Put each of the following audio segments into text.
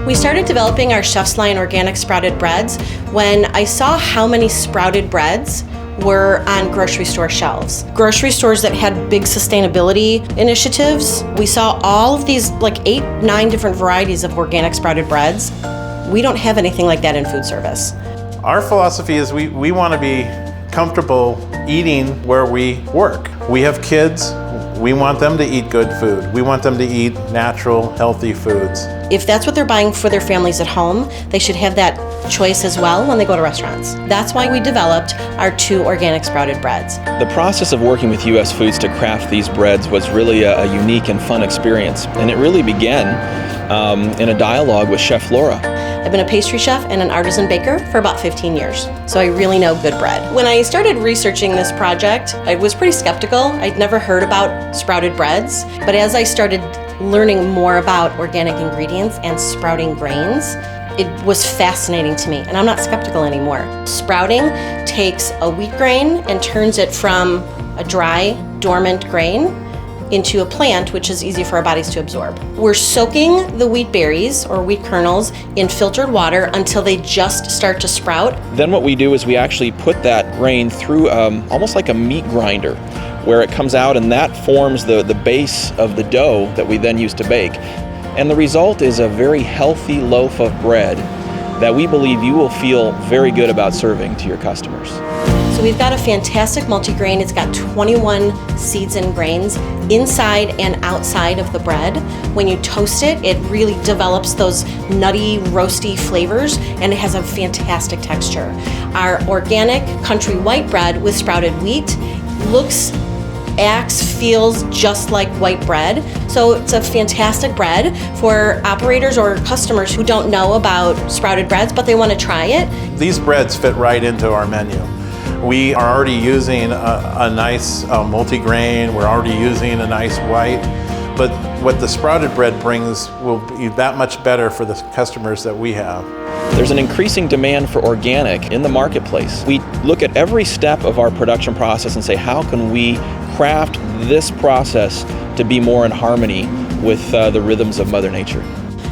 We started developing our Chef's Line organic sprouted breads when I saw how many sprouted breads were on grocery store shelves. Grocery stores that had big sustainability initiatives, we saw all of these, like 8, 9 different varieties of organic sprouted breads. We don't have anything like that in food service. Our philosophy is we want to be comfortable eating where we work. We have kids. We want them to eat good food. We want them to eat natural, healthy foods. If that's what they're buying for their families at home, they should have that choice as well when they go to restaurants. That's why we developed our 2 organic sprouted breads. The process of working with US Foods to craft these breads was really a unique and fun experience. And it really began in a dialogue with Chef Laura. I've been a pastry chef and an artisan baker for about 15 years, so I really know good bread. When I started researching this project, I was pretty skeptical. I'd never heard about sprouted breads, but as I started learning more about organic ingredients and sprouting grains, it was fascinating to me, and I'm not skeptical anymore. Sprouting takes a wheat grain and turns it from a dry, dormant grain into a plant, which is easy for our bodies to absorb. We're soaking the wheat berries or wheat kernels in filtered water until they just start to sprout. Then what we do is we actually put that grain through almost like a meat grinder, where it comes out and that forms the base of the dough that we then use to bake. And the result is a very healthy loaf of bread that we believe you will feel very good about serving to your customers. So we've got a fantastic multigrain. It's got 21 seeds and grains inside and outside of the bread. When you toast it, it really develops those nutty, roasty flavors, and it has a fantastic texture. Our organic country white bread with sprouted wheat acts, feels just like white bread. So it's a fantastic bread for operators or customers who don't know about sprouted breads, but they want to try it. These breads fit right into our menu. We are already using a nice multigrain. We're already using a nice white. But what the sprouted bread brings will be that much better for the customers that we have. There's an increasing demand for organic in the marketplace. We look at every step of our production process and say, how can we craft this process to be more in harmony with the rhythms of Mother Nature?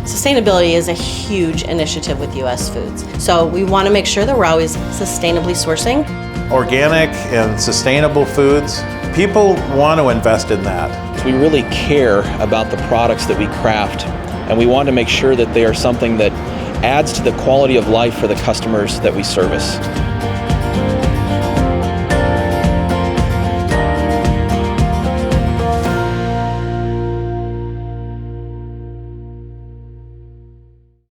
Sustainability is a huge initiative with US Foods. So we want to make sure that we're always sustainably sourcing. Organic and sustainable foods, people want to invest in that. We really care about the products that we craft, and we want to make sure that they are something that adds to the quality of life for the customers that we service.